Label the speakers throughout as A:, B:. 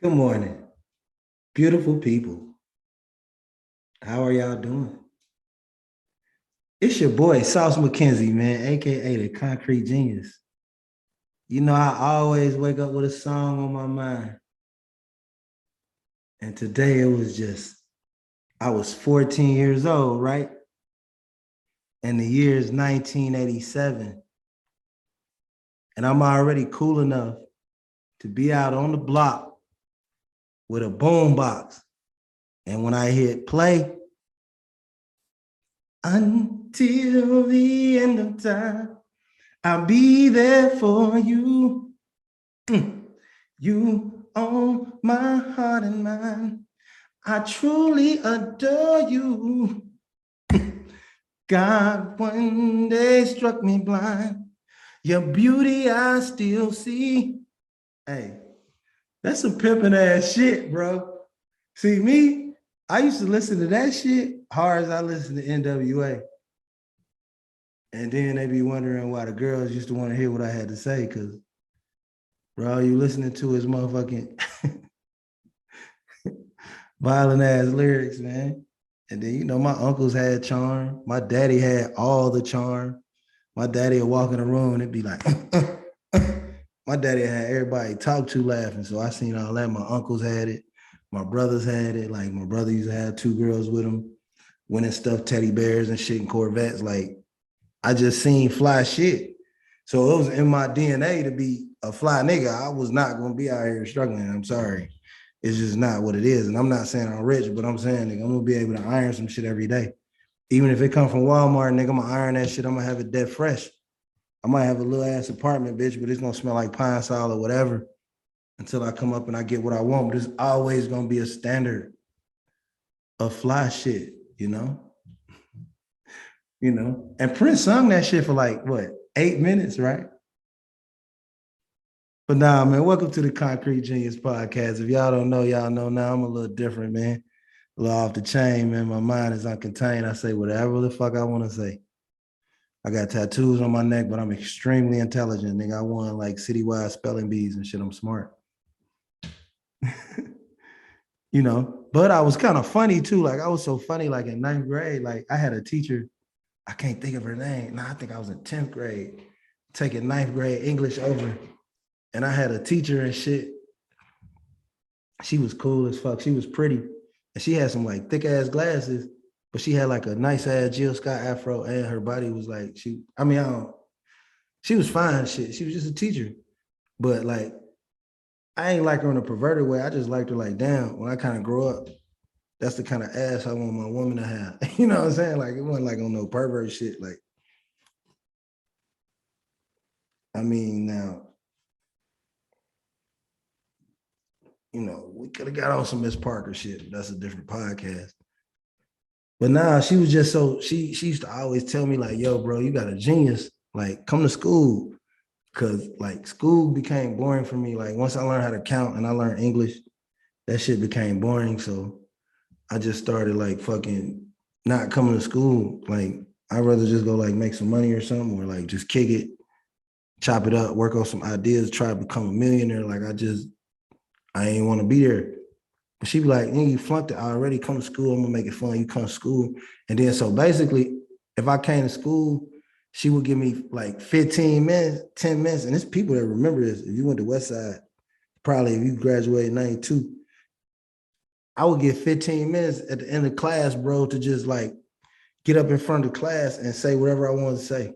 A: Good morning, beautiful people. How are y'all doing? It's your boy, Sauce McKenzie, man, aka the Concrete Genius. You know, I always wake up with a song on my mind. And today it was just, I was 14 years old, right? And the year is 1987. And I'm already cool enough to be out on the block with a boom box. And when I hit play, until the end of time, I'll be there for you. You own my heart and mind. I truly adore you. God one day struck me blind. Your beauty I still see. Hey, that's some pimping ass shit, bro. See me, I used to listen to that shit hard as I listened to NWA. And then they be wondering why the girls used to want to hear what I had to say, because bro, all you listening to is motherfucking violent ass lyrics, man. And then, my uncles had charm. My daddy had all the charm. My daddy would walk in the room and it'd be like, my daddy had everybody talk to laughing. So I seen all that. My uncles had it. My brothers had it. Like my brother used to have two girls with him, winning stuffed teddy bears and shit and Corvettes. Like I just seen fly shit. So it was in my DNA to be a fly nigga. I was not gonna be out here struggling. I'm sorry. It's just not what it is. And I'm not saying I'm rich, but I'm saying nigga, I'm gonna be able to iron some shit every day. Even if it come from Walmart, nigga, I'm gonna iron that shit. I'm gonna have it dead fresh. I might have a little ass apartment, bitch, but it's gonna smell like pine sol or whatever until I come up and I get what I want. But it's always gonna be a standard of fly shit, you know? And Prince sung that shit for like what, 8 minutes, right? But nah, man, welcome to the Concrete Genius Podcast. If y'all don't know, y'all know now. I'm a little different, man. A little off the chain, man. My mind is uncontained. I say whatever the fuck I want to say. I got tattoos on my neck, but I'm extremely intelligent. Nigga, I won like citywide spelling bees and shit. I'm smart. But I was kind of funny too. Like I was so funny, like in ninth grade, like I had a teacher, I can't think of her name. Nah, I think I was in 10th grade, taking ninth grade English over. And I had a teacher and shit. She was cool as fuck. She was pretty. And she had some like thick ass glasses, but she had like a nice ass Jill Scott afro, and her body was like, she was fine shit. She was just a teacher. But like, I ain't like her in a perverted way. I just liked her like, damn, when I kind of grow up, that's the kind of ass I want my woman to have. You know what I'm saying? Like, it wasn't like on no pervert shit. Like, I mean, now, we could have got on some Miss Parker shit, but that's a different podcast. But nah, she was just so she used to always tell me, like, yo, bro, you got a genius. Like, come to school. Cause like school became boring for me. Like once I learned how to count and I learned English, that shit became boring. So I just started like fucking not coming to school. Like I'd rather just go like make some money or something, or like just kick it, chop it up, work on some ideas, try to become a millionaire. Like I ain't want to be there. But she be like, you flunked it already. Come to school. I'm gonna make it fun. You come to school. And then so basically, if I came to school, she would give me like 15 minutes, 10 minutes. And there's people that remember this. If you went to West Side, probably if you graduated in 92, I would get 15 minutes at the end of class, bro, to just like get up in front of the class and say whatever I wanted to say.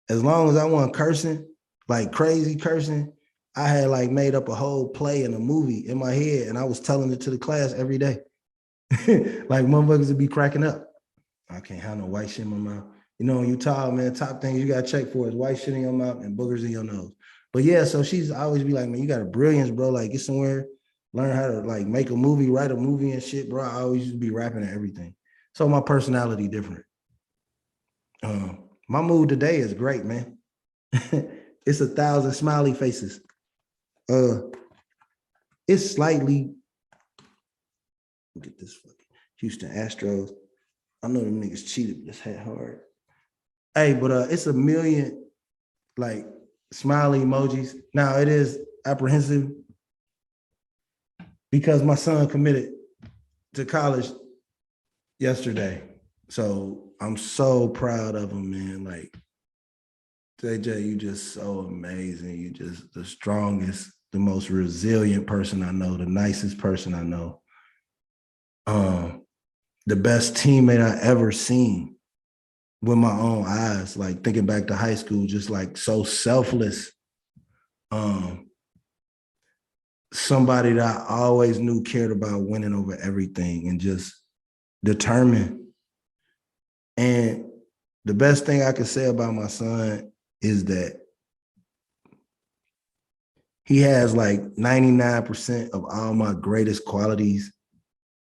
A: As long as I wasn't cursing, like crazy cursing, I had like made up a whole play and a movie in my head, and I was telling it to the class every day. Like motherfuckers would be cracking up. I can't have no white shit in my mouth. When you tall, man, top things you gotta check for is white shit in your mouth and boogers in your nose. But yeah, so she's always be like, man, you got a brilliance, bro. Like get somewhere, learn how to like make a movie, write a movie and shit, bro. I always used to be rapping and everything. So my personality different. My mood today is great, man. It's 1,000 smiley faces. Uh, it's slightly, look at this fucking Houston Astros. I know them niggas cheated, but it's hit hard. Hey, but it's a million like smiley emojis. Now it is apprehensive because my son committed to college yesterday. So I'm so proud of him, man. Like, JJ, you just so amazing. You just the strongest, the most resilient person I know, the nicest person I know. The best teammate I ever seen with my own eyes, like thinking back to high school, just like so selfless. Somebody that I always knew cared about winning over everything and just determined. And the best thing I can say about my son is that he has like 99% of all my greatest qualities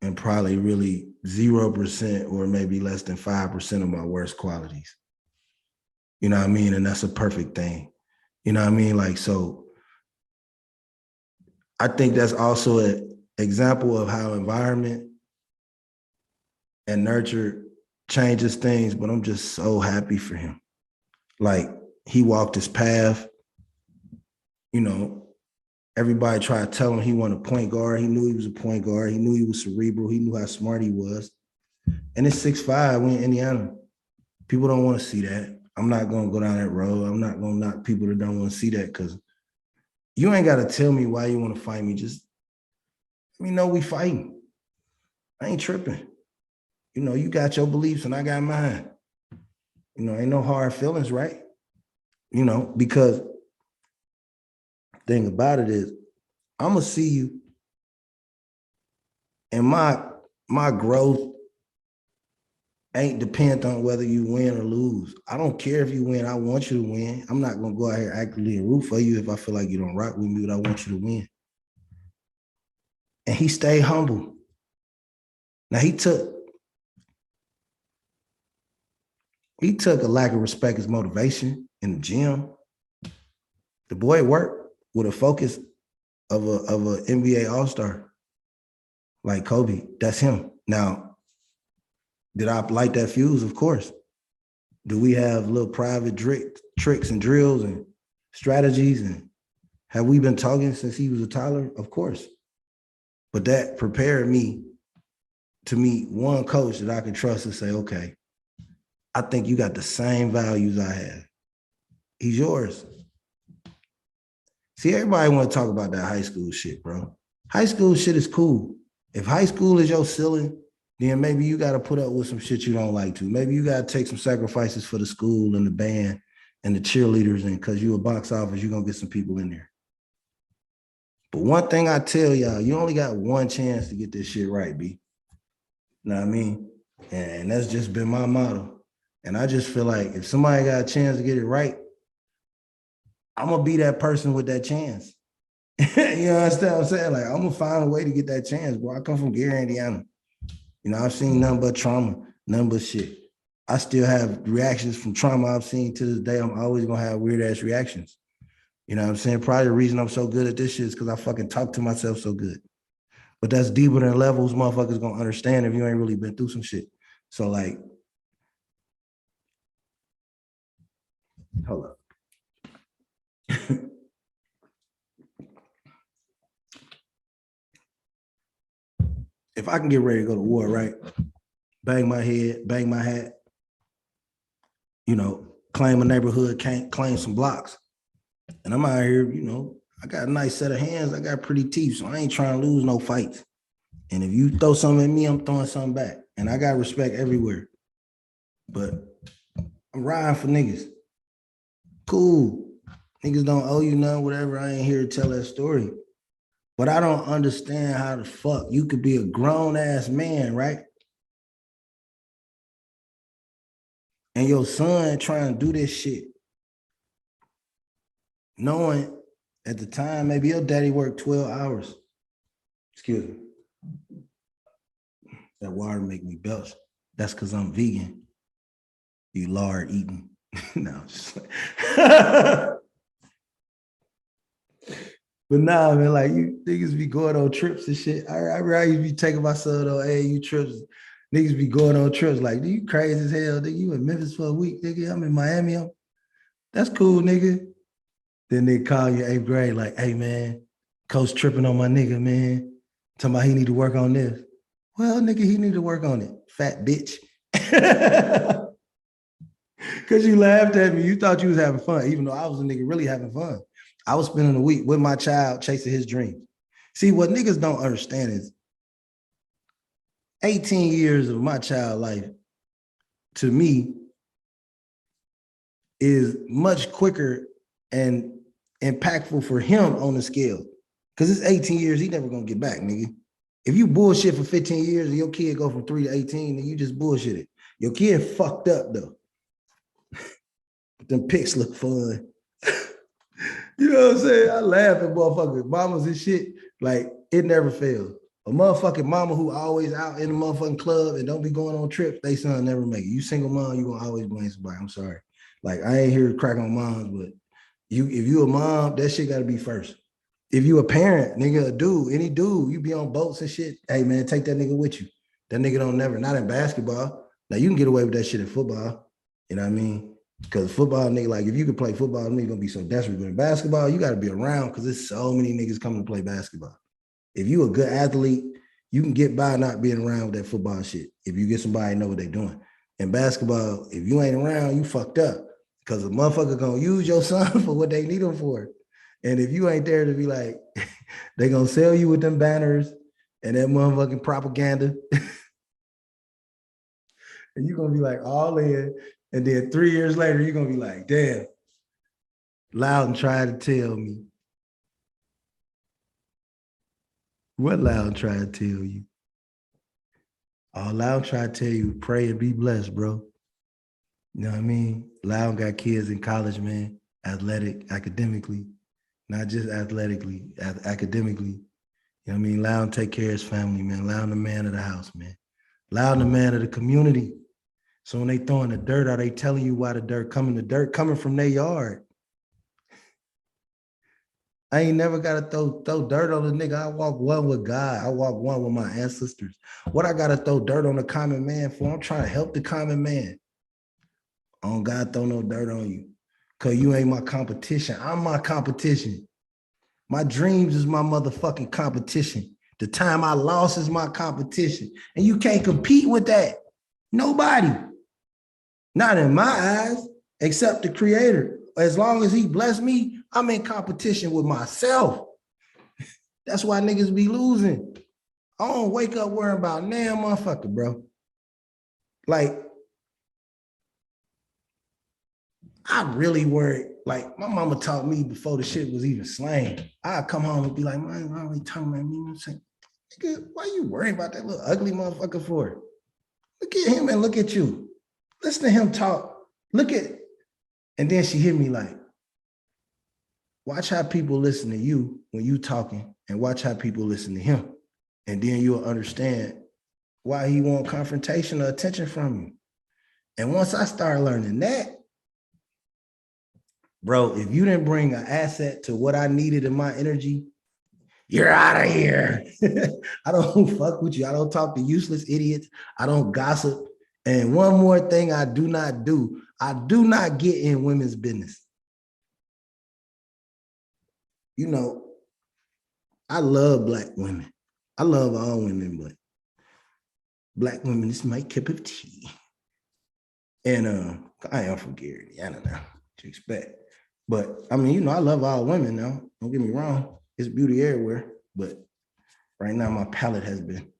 A: and probably really 0% or maybe less than 5% of my worst qualities. You know what I mean? And that's a perfect thing. You know what I mean? Like, so I think that's also an example of how environment and nurture changes things, but I'm just so happy for him. Like, he walked his path. You know, everybody tried to tell him he wanted a point guard. He knew he was a point guard. He knew he was cerebral. He knew how smart he was. And it's 6'5", we in Indiana. People don't want to see that. I'm not going to go down that road. I'm not going to knock people that don't want to see that, because you ain't got to tell me why you want to fight me. Just let me know we fighting. I ain't tripping. You know, you got your beliefs and I got mine. You know, ain't no hard feelings, right? You know, because the thing about it is, I'm going to see you, and my growth ain't dependent on whether you win or lose. I don't care if you win. I want you to win. I'm not going to go out here actively and root for you if I feel like you don't rock with me, but I want you to win. And he stayed humble. Now, he took a lack of respect as motivation in the gym. The boy worked with a focus of an NBA All-Star like Kobe. That's him. Now, did I light that fuse? Of course. Do we have little private tricks and drills and strategies? And have we been talking since he was a toddler? Of course. But that prepared me to meet one coach that I can trust and say, okay, I think you got the same values I have. He's yours. See, everybody want to talk about that high school shit, bro. High school shit is cool. If high school is your ceiling, then maybe you got to put up with some shit you don't like to. Maybe you got to take some sacrifices for the school and the band and the cheerleaders, and because you a box office, you're going to get some people in there. But one thing I tell y'all, you only got one chance to get this shit right, B. You know what I mean? And that's just been my motto. And I just feel like if somebody got a chance to get it right, I'm going to be that person with that chance. You understand what I'm saying? Like, I'm going to find a way to get that chance, bro. I come from Gary, Indiana. You know, I've seen nothing but trauma, nothing but shit. I still have reactions from trauma I've seen to this day. I'm always going to have weird-ass reactions. You know what I'm saying? Probably the reason I'm so good at this shit is because I fucking talk to myself so good. But that's deeper than levels motherfuckers going to understand if you ain't really been through some shit. So, like, hold up. If I can get ready to go to war, right? Bang my head, bang my hat, you know, claim a neighborhood, claim some blocks. And I'm out here, you know, I got a nice set of hands. I got pretty teeth, so I ain't trying to lose no fights. And if you throw something at me, I'm throwing something back. And I got respect everywhere. But I'm riding for niggas. Cool. Niggas don't owe you nothing, whatever. I ain't here to tell that story. But I don't understand how the fuck you could be a grown-ass man, right? And your son trying to do this shit, knowing at the time, maybe your daddy worked 12 hours. Excuse me. That water make me belch. That's because I'm vegan. You lard eating. No, just like but nah, man, like, you niggas be going on trips and shit. I used to be taking my son on AAU trips. Niggas be going on trips like, you crazy as hell, nigga. You in Memphis for a week, nigga. I'm in Miami. That's cool, nigga. Then they call you 8th grade, like, hey, man, coach tripping on my nigga, man. Talking about he need to work on this. Well, nigga, he need to work on it. Fat bitch. Because you laughed at me. You thought you was having fun, even though I was a nigga really having fun. I was spending a week with my child chasing his dreams. See, what niggas don't understand is 18 years of my child life, to me, is much quicker and impactful for him on the scale. Because it's 18 years, he never gonna get back, nigga. If you bullshit for 15 years and your kid go from 3 to 18, then you just bullshitted. Your kid fucked up though. But them pics look fun. You know what I'm saying? I laugh at motherfuckers, mamas and shit. Like, it never fails. A motherfucking mama who always out in the motherfucking club and don't be going on trips, they son never make it. You single mom, you gonna always blame somebody. I'm sorry. Like, I ain't here to crack on moms, but if you a mom, that shit gotta be first. If you a parent, nigga, a dude, any dude, you be on boats and shit. Hey man, take that nigga with you. That nigga don't never, not in basketball. Now you can get away with that shit in football. You know what I mean? Because football, nigga, like if you could play football, nigga gonna be so desperate. But in basketball, you gotta be around because there's so many niggas coming to play basketball. If you a good athlete, you can get by not being around with that football shit. If you get somebody know what they doing. In basketball, if you ain't around, you fucked up. Because a motherfucker gonna use your son for what they need him for. And if you ain't there to be like, they gonna sell you with them banners and that motherfucking propaganda. And you're gonna be like all in. And then 3 years later, you're gonna be like, damn, Loudon tried to tell me. What Loudon tried to tell you? Oh, Loudon tried to tell you, pray and be blessed, bro. You know what I mean? Loudon got kids in college, man, athletic, academically, not just athletically, academically. You know what I mean? Loudon take care of his family, man. Loudon the man of the house, man. Loudon the man of the community. So when they throwing the dirt, are they telling you why the dirt coming? The dirt coming from their yard. I ain't never got to throw dirt on a nigga. I walk one with God. I walk one with my ancestors. What I got to throw dirt on the common man for? I'm trying to help the common man. I don't got to throw no dirt on you because you ain't my competition. I'm my competition. My dreams is my motherfucking competition. The time I lost is my competition. And you can't compete with that. Nobody. Not in my eyes, except the creator. As long as he bless me, I'm in competition with myself. That's why niggas be losing. I don't wake up worrying about damn motherfucker, bro. Like, I really worried. Like, my mama taught me before the shit was even slang. I'd come home and be like, man, why are we talking about me? I'm saying, nigga, why you worrying about that little ugly motherfucker for? Look at him and look at you. Listen to him talk. Look at, and then she hit me like, watch how people listen to you when you talking and watch how people listen to him. And then you'll understand why he want confrontation or attention from you. And once I started learning that, bro, if you didn't bring an asset to what I needed in my energy, you're out of here. I don't fuck with you. I don't talk to useless idiots. I don't gossip. And one more thing I do not do, I do not get in women's business. You know, I love Black women. I love all women, but Black women is my cup of tea. And I am from Gary, I don't know what to expect. But I mean, you know, I love all women now. Don't get me wrong. It's beauty everywhere. But right now my palate has been,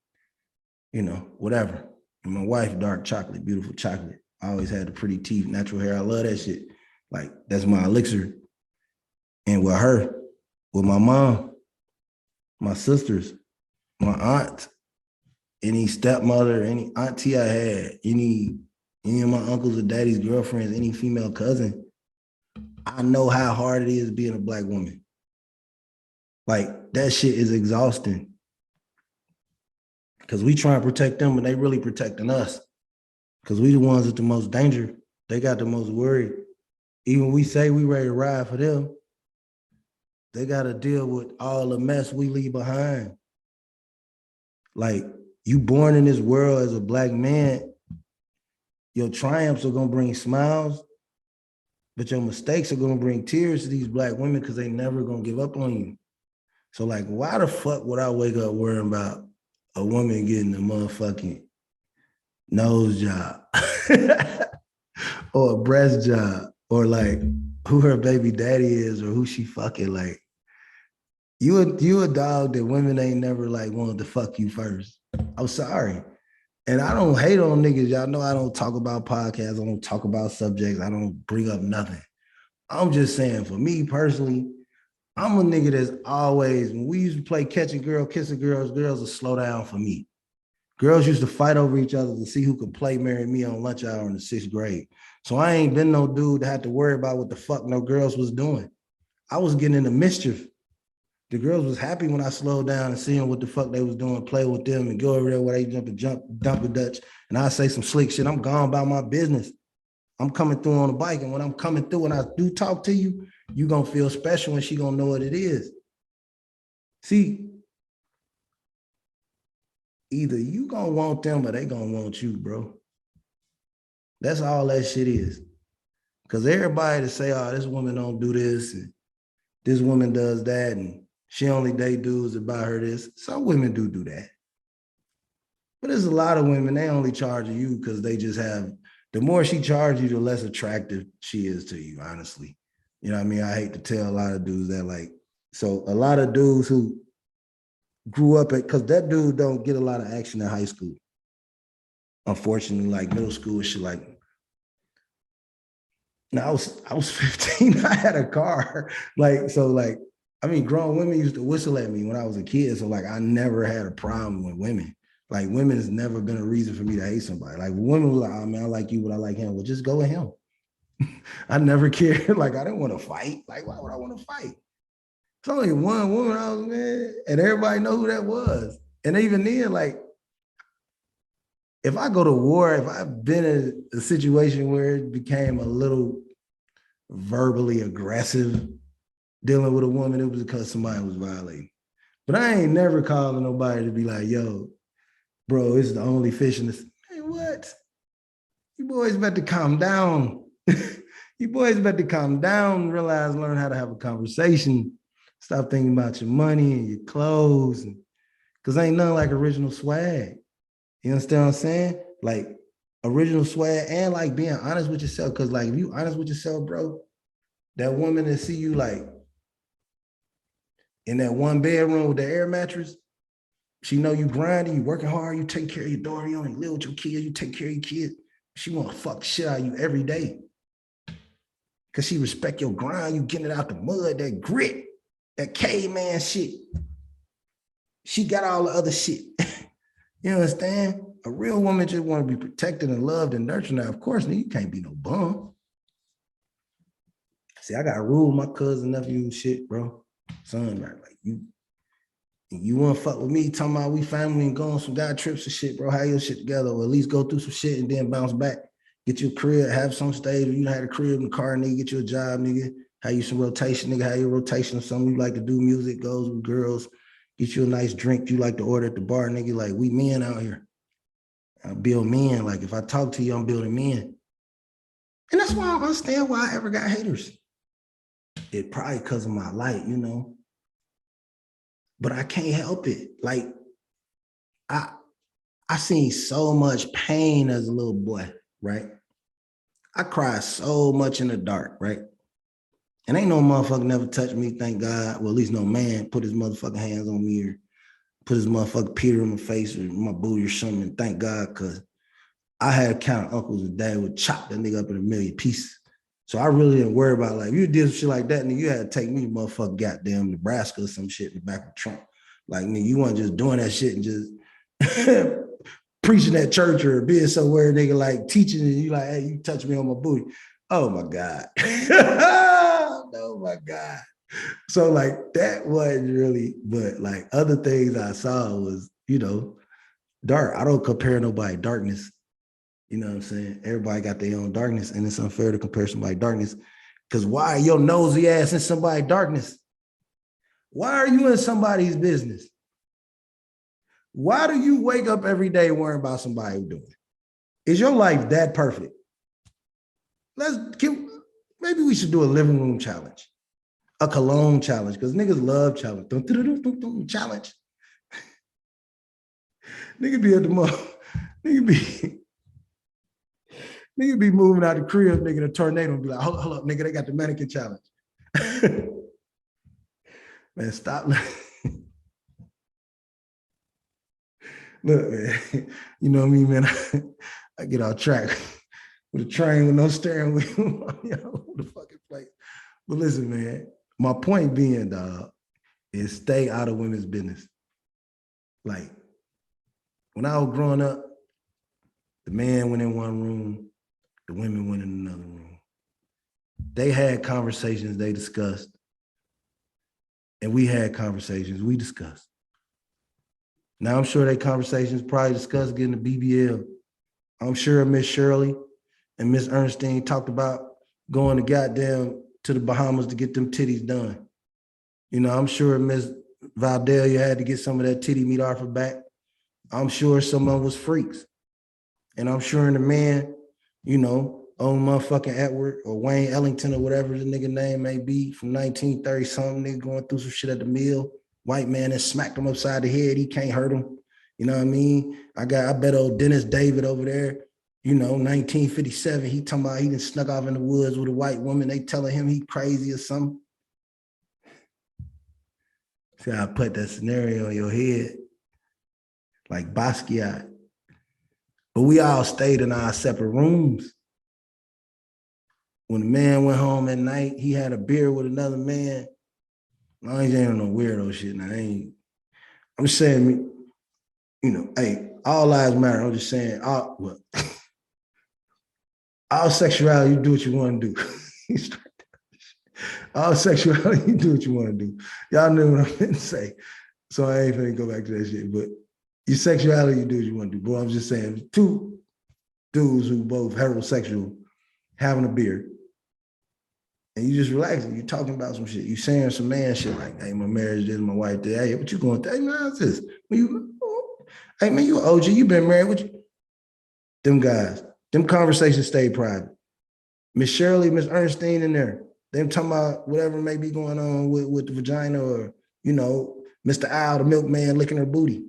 A: you know, whatever. And my wife, dark chocolate, beautiful chocolate. I always had the pretty teeth, natural hair. I love that shit. Like, that's my elixir. And with her, with my mom, my sisters, my aunt, any stepmother, any auntie I had, any of my uncles or daddy's girlfriends, any female cousin, I know how hard it is being a Black woman. Like, that shit is exhausting. Because we try and protect them, but they really protecting us. Because we the ones with the most danger. They got the most worry. Even we say we ready to ride for them, they got to deal with all the mess we leave behind. Like, you born in this world as a Black man, your triumphs are going to bring smiles, but your mistakes are going to bring tears to these Black women because they never going to give up on you. So like, why the fuck would I wake up worrying about a woman getting a motherfucking nose job or a breast job or like who her baby daddy is or who she fucking like? You a dog that women ain't never like wanted to fuck you first. I'm sorry. And I don't hate on niggas. Y'all know I don't talk about podcasts. I don't talk about subjects. I don't bring up nothing. I'm just saying, for me personally, I'm a nigga that's always, when we used to play catch a girl, kiss a girl, girls would slow down for me. Girls used to fight over each other to see who could play marry me on lunch hour in the 6th grade. So I ain't been no dude that had to worry about what the fuck no girls was doing. I was getting into mischief. The girls was happy when I slowed down and seeing what the fuck they was doing, play with them and go over there where they dump a Dutch. And I say some slick shit. I'm gone about my business. I'm coming through on a bike. And when I'm coming through and I do talk to you, you gonna feel special and she gonna know what it is. See, either you gonna want them or they gonna want you, bro. That's all that shit is. Because everybody to say, oh, this woman don't do this and this woman does that and she only date dudes that buy her this. Some women do that. But there's a lot of women, they only charge you because they just have, the more she charges you, the less attractive she is to you, honestly. You know what I mean? I hate to tell a lot of dudes that like, so a lot of dudes who grew up at, because that dude don't get a lot of action in high school. Unfortunately, like middle school shit, like, now I was 15, I had a car. Like, so like, I mean, grown women used to whistle at me when I was a kid. So like, I never had a problem with women. Like women has never been a reason for me to hate somebody. Like women was like, oh man, I like you, but I like him. Well, just go with him. I never cared. Like I didn't want to fight. Like why would I want to fight? It's only one woman I was, man, and everybody know who that was. And even then, like, if I go to war, if I've been in a situation where it became a little verbally aggressive dealing with a woman, it was because somebody was violating. But I ain't never calling nobody to be like, yo, bro, it's the only fish in this. Man, what? You boys about to calm down. You boys about to calm down, realize, learn how to have a conversation. Stop thinking about your money and your clothes. Because ain't nothing like original swag. You understand what I'm saying? Like original swag and like being honest with yourself. Because like if you honest with yourself, bro, that woman that see you like in that one bedroom with the air mattress, she know you grinding, you working hard, you take care of your daughter, you only live with your kids, you take care of your kids. She want to fuck shit out of you every day. Because she respect your grind, you getting it out the mud, that grit, that caveman shit. She got all the other shit. You understand? A real woman just want to be protected and loved and nurtured. Now, of course, you can't be no bum. See, I got to rule my cousin, nephew shit, bro. Son, right? Like you want to fuck with me, talking about we family and go on some guy trips and shit, bro. Have your shit together, or at least go through some shit and then bounce back. Get your crib, have some stage where you had a crib in the car, nigga, get you a job, nigga. Have you some rotation, nigga, have your rotation or something. You like to do music, goes with girls. Get you a nice drink you like to order at the bar, nigga. Like, we men out here. I build men. Like, if I talk to you, I'm building men. And that's why I don't understand why I ever got haters. It probably because of my light, you know. But I can't help it. Like, I seen so much pain as a little boy, right? I cried so much in the dark, right? And ain't no motherfucker never touched me, thank God. Well, at least no man put his motherfucking hands on me or put his motherfucking Peter in my face or my booty or something. Thank God, because I had kind of uncles and dad would chop that nigga up in a million pieces. So I really didn't worry about, like, if you did some shit like that, nigga, you had to take me to motherfucking goddamn Nebraska or some shit in the back of Trump. Like, nigga, you weren't just doing that shit and just preaching at church or being somewhere, nigga, like teaching and you like, hey, you touch me on my booty. Oh my God. Oh my God. So like that wasn't really, but like other things I saw was, you know, dark. I don't compare nobody darkness. You know what I'm saying? Everybody got their own darkness, and it's unfair to compare somebody darkness. Because why are your nosy ass in somebody's darkness? Why are you in somebody's business? Why do you wake up every day worrying about somebody doing it? Is your life that perfect? Maybe we should do a living room challenge. A cologne challenge, because niggas love challenge. Challenge. Nigga be at the mall. Nigga be moving out the crib, nigga, the tornado and be like, hold up, nigga, they got the mannequin challenge. Man, stop. Look, man, you know what I mean, man? I get off track with a train with no steering wheel. The fucking place. But listen, man, my point being, dog, is stay out of women's business. Like, when I was growing up, the man went in one room, the women went in another room. They had conversations they discussed, and we had conversations we discussed. Now, I'm sure they conversations probably discussed getting a BBL. I'm sure Miss Shirley and Miss Ernestine talked about going to the Bahamas to get them titties done. You know, I'm sure Miss Valdelia had to get some of that titty meat off her back. I'm sure some of them was freaks. And I'm sure the man, you know, on motherfucking Edward or Wayne Ellington or whatever the nigga name may be from 1930 something, nigga going through some shit at the mill. White man that smacked him upside the head. He can't hurt him. You know what I mean? I bet old Dennis David over there, you know, 1957, he talking about he done snuck off in the woods with a white woman. They telling him he crazy or something. See how I put that scenario in your head? Like Basquiat. But we all stayed in our separate rooms. When the man went home at night, he had a beer with another man. No, he ain't no weirdo shit. Now, I'm just saying, you know, hey, all lives matter. I'm just saying, all sexuality, you do what you want to do. All sexuality, you do what you want to do. Y'all knew what I'm going to say. So I ain't finna go back to that shit. But your sexuality, you do what you want to do. But I'm just saying, two dudes who both heterosexual having a beer, and you just relaxing. You talking about some shit. You saying some man shit like, hey, my marriage this, my wife did. Hey, what you going through? Hey, man, how's this? Hey, man, you OG. You been married. What you? Them guys. Them conversations stay private. Miss Shirley, Miss Ernestine in there. Them talking about whatever may be going on with the vagina or, you know, Mr. Al, the milkman, licking her booty.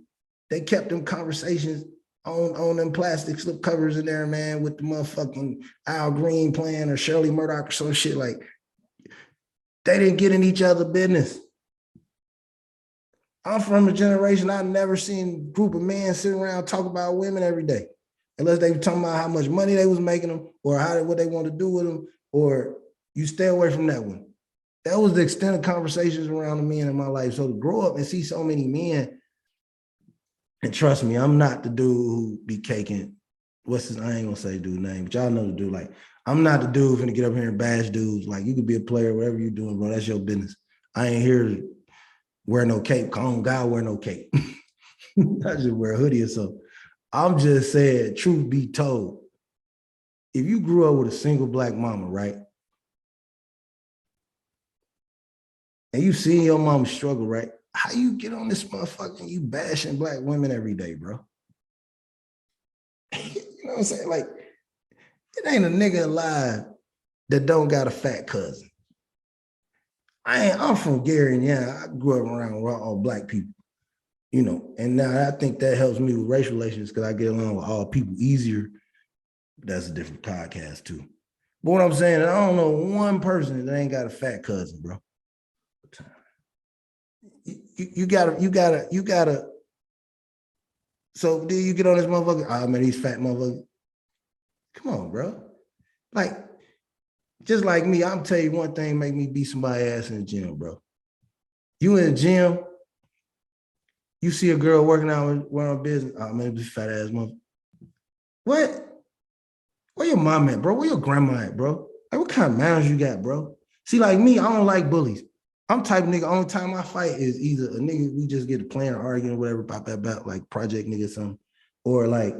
A: They kept them conversations on them plastic slip covers in there, man, with the motherfucking Al Green playing or Shirley Murdoch or some shit. Like, they didn't get in each other's business. I'm from a generation, I've never seen a group of men sitting around talk about women every day, unless they were talking about how much money they was making them or what they want to do with them, or you stay away from that one. That was the extent of conversations around the men in my life. So to grow up and see so many men, and trust me, I'm not the dude who be caking, I ain't gonna say dude's name, but y'all know the dude. Like, I'm not the dude finna get up here and bash dudes. Like, you could be a player, whatever you're doing, bro, that's your business. I ain't here to wear no cape. Come on, God, wear no cape. I just wear a hoodie or something. I'm just saying, truth be told, if you grew up with a single black mama, right? And you seen your mama struggle, right? How you get on this motherfucker and you bashing black women every day, bro? You know what I'm saying? Like, it ain't a nigga alive that don't got a fat cousin. I'm from Gary, and yeah, I grew up around all black people, you know, and now I think that helps me with racial relations because I get along with all people easier. That's a different podcast too. But what I'm saying, I don't know one person that ain't got a fat cousin, bro. You gotta. So do you get on this motherfucker? Oh man, these fat motherfuckers. Come on, bro. Like, just like me, I'm tell you one thing make me beat somebody's ass in the gym, bro. You in the gym, you see a girl working out with one of business. Oh man, this fat ass mother. What? Where your mom at, bro? Where your grandma at, bro? Like, what kind of manners you got, bro? See, like me, I don't like bullies. I'm type of nigga, only time I fight is either a nigga we just get to playing or arguing or whatever, pop that back, like project nigga or something, or like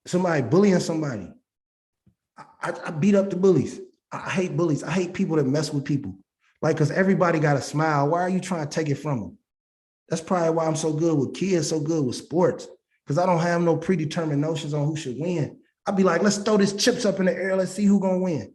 A: somebody bullying somebody. I beat up the bullies. I hate bullies. I hate people that mess with people. Like, because everybody got a smile. Why are you trying to take it from them? That's probably why I'm so good with kids, so good with sports, because I don't have no predetermined notions on who should win. I'd be like, let's throw these chips up in the air. Let's see who's going to win.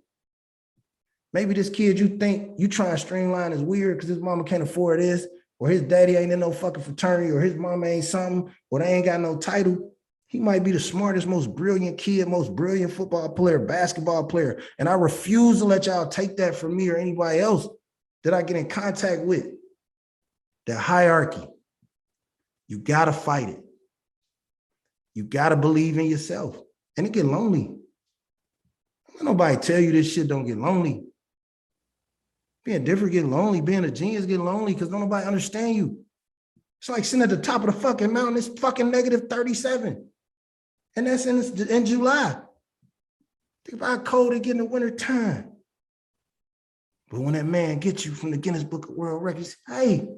A: Maybe this kid you think you try to streamline is weird because his mama can't afford this, or his daddy ain't in no fucking fraternity, or his mama ain't something, or they ain't got no title. He might be the smartest, most brilliant kid, most brilliant football player, basketball player. And I refuse to let y'all take that from me or anybody else that I get in contact with. That hierarchy. You gotta fight it. You gotta believe in yourself. And it get lonely. Don't nobody tell you this shit don't get lonely. Being different get lonely. Being a genius get lonely because nobody understand you. It's like sitting at the top of the fucking mountain. It's fucking negative 37. And that's in July. Think about how cold it get in the winter time. But when that man gets you from the Guinness Book of World Records, hey,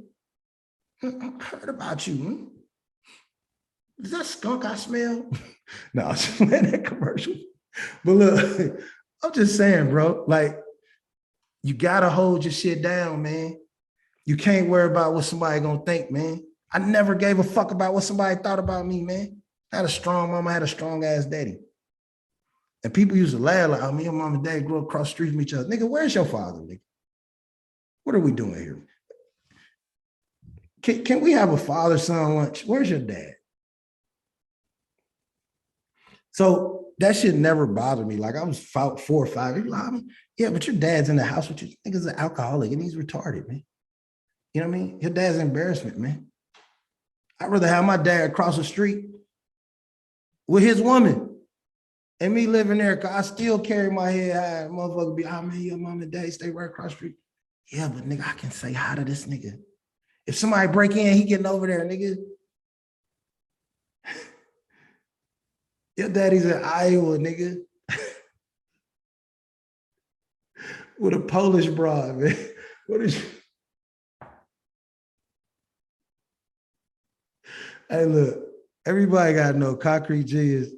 A: I heard about you. Is that skunk I smell? No, I was just playing that commercial. But look, I'm just saying, bro, like, you gotta hold your shit down, man. You can't worry about what somebody gonna think, man. I never gave a fuck about what somebody thought about me, man. I had a strong mama, I had a strong ass daddy. And people used to laugh like, oh, me and mom and dad grew up across the street from each other. Nigga, where's your father, nigga? What are we doing here? Can we have a father-son lunch? Where's your dad? So that shit never bothered me. Like I was 4 or 5. Like, yeah, but your dad's in the house with you. Nigga's an alcoholic and he's retarded, man. You know what I mean? Your dad's an embarrassment, man. I'd rather have my dad across the street with his woman and me living there because I still carry my head high. Motherfucker be, oh man, your mom and dad stay right across the street. Yeah, but nigga, I can say hi to this nigga. If somebody break in, he getting over there, nigga. Your daddy's in Iowa, nigga. With a Polish broad, man. What is you? Hey, look, everybody got to know Concrete Genius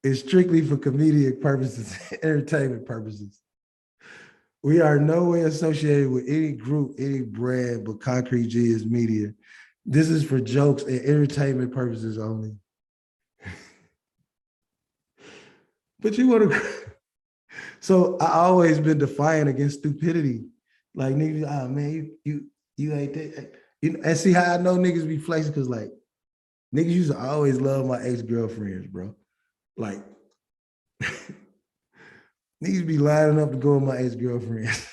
A: is strictly for comedic purposes, entertainment purposes. We are no way associated with any group, any brand, but Concrete Genius Media. This is for jokes and entertainment purposes only. But you want to, so I always been defiant against stupidity. Like niggas, oh man, you ain't that. You know, and see how I know niggas be flexing because like niggas used to always love my ex-girlfriends, bro. Like niggas be lining up to go with my ex-girlfriends.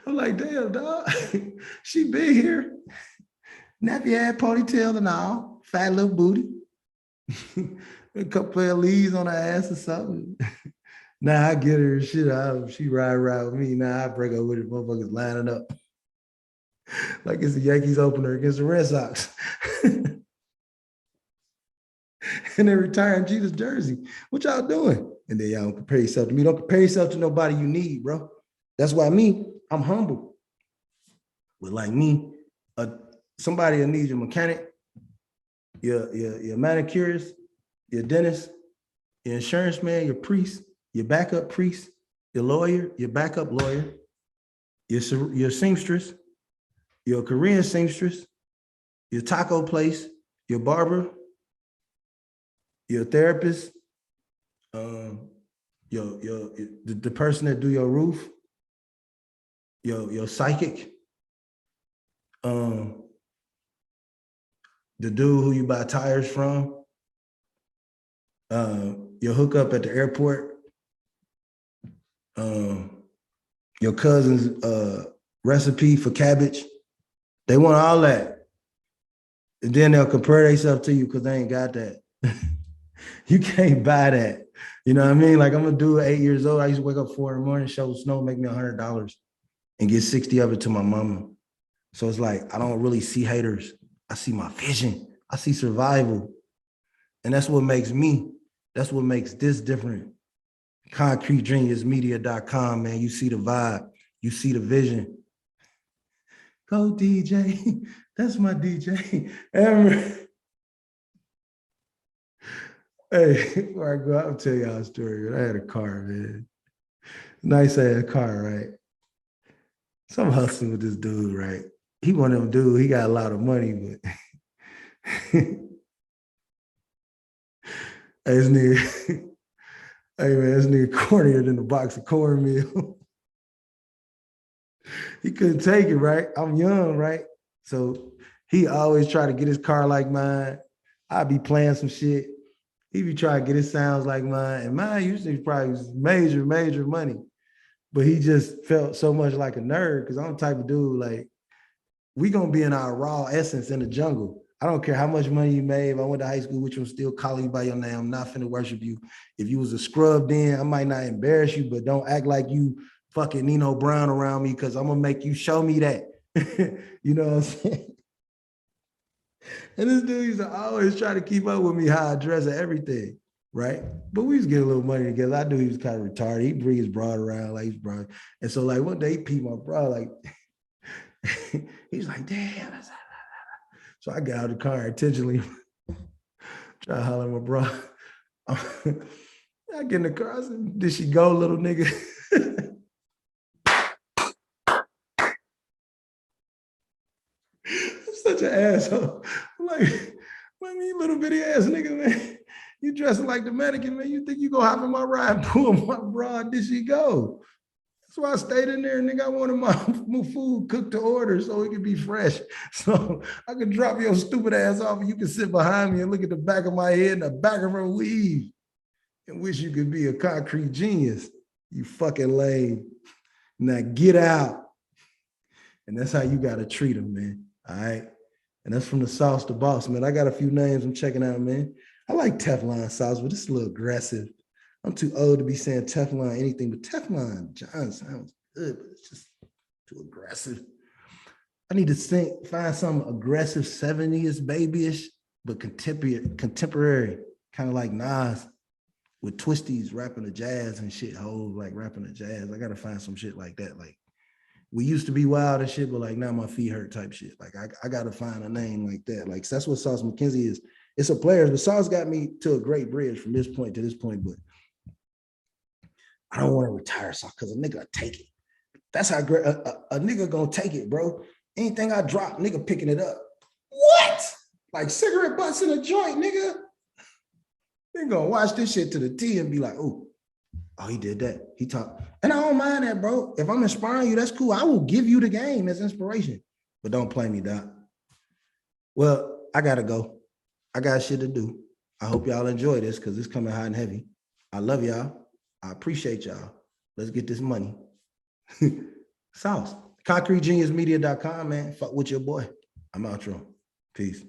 A: I'm like, damn, dog. She been here. Nappy ass ponytail and all, fat little booty. A couple of leaves on her ass or something. Now I get her shit out. She ride with me. Now I break up with it. Motherfuckers lining up. Like it's the Yankees opener against the Red Sox. And they retiring Jesus jersey. What y'all doing? And then y'all don't compare yourself to me. Don't compare yourself to nobody you need, bro. That's why I'm humble. But like me, somebody that needs your mechanic, your manicurist, your dentist, your insurance man, your priest, your backup priest, your lawyer, your backup lawyer, your seamstress, your Korean seamstress, your taco place, your barber, your therapist, the person that do your roof, your psychic, the dude who you buy tires from, your hookup at the airport, your cousin's recipe for cabbage. They want all that. And then they'll compare themselves to you because they ain't got that. You can't buy that. You know what I mean? Like I'm a dude 8 years old. I used to wake up 4 in the morning, shovel snow, make me $100 and get 60 of it to my mama. So it's like, I don't really see haters. I see my vision. I see survival. And that's what makes me, that's what makes this different. ConcreteGeniusMedia.com, man. You see the vibe. You see the vision. Go DJ. That's my DJ. Hey, before I go, I'll tell y'all a story. I had a car, man. Nice ass car, right? So I'm hustling with this dude, right? He one of them dudes, he got a lot of money, but Hey, this nigga, hey man, this nigga cornier than a box of cornmeal. He couldn't take it, right? I'm young, right? So he always try to get his car like mine. I be playing some shit. He be trying to get his sounds like mine. And mine usually probably was major, major money. But he just felt so much like a nerd because I'm the type of dude like we gonna be in our raw essence in the jungle. I don't care how much money you made. If I went to high school, which I'm still calling you by your name, I'm not finna worship you. If you was a scrub then, I might not embarrass you, but don't act like you fucking Nino Brown around me because I'm gonna make you show me that. You know what I'm saying? And this dude used to always try to keep up with me how I dress and everything, right? But we was getting a little money together. I knew he was kind of retarded. He'd bring his broad around like he's broad. And so like one day he peeped my bro, like he's like, damn. So I got out of the car intentionally, try to holler at my bro. I get in the car, I said, did she go, little nigga? I'm such an asshole. I'm like, what me, little bitty ass nigga, man? You dressing like the mannequin, man. You think you gonna hop in my ride and pull my bra? Did she go? That's why I stayed in there, nigga. I wanted my food cooked to order so it could be fresh. So I could drop your stupid ass off and you can sit behind me and look at the back of my head and the back of her weave and wish you could be a concrete genius. You fucking lame. Now get out. And that's how you gotta treat them, man. All right. And that's from the sauce to boss, man. I got a few names I'm checking out, man. I like Teflon sauce, but it's a little aggressive. I'm too old to be saying Teflon anything, but Teflon John sounds good, but it's just too aggressive. I need to find some aggressive 70s babyish, but contemporary, kind of like Nas with Twisties rapping the jazz and shit, Hov like rapping the jazz. I gotta find some shit like that. Like we used to be wild and shit, but like now my feet hurt type shit. Like I gotta find a name like that. Like that's what Sauce McKenzie is. It's a player, but Sauce got me to a great bridge from this point to this point, but I don't want to retire Sauce because a nigga take it. That's how great a nigga gonna take it, bro. Anything I drop, nigga picking it up. What? Like cigarette butts in a joint, nigga. They gonna watch this shit to the T and be like, oh, he did that. He talked. And I don't mind that, bro. If I'm inspiring you, that's cool. I will give you the game as inspiration. But don't play me, Doc. Well, I gotta go. I got shit to do. I hope y'all enjoy this because it's coming hot and heavy. I love y'all. I appreciate y'all. Let's get this money. Sauce. ConcreteGeniusMedia.com, man. Fuck with your boy. I'm outro. Peace.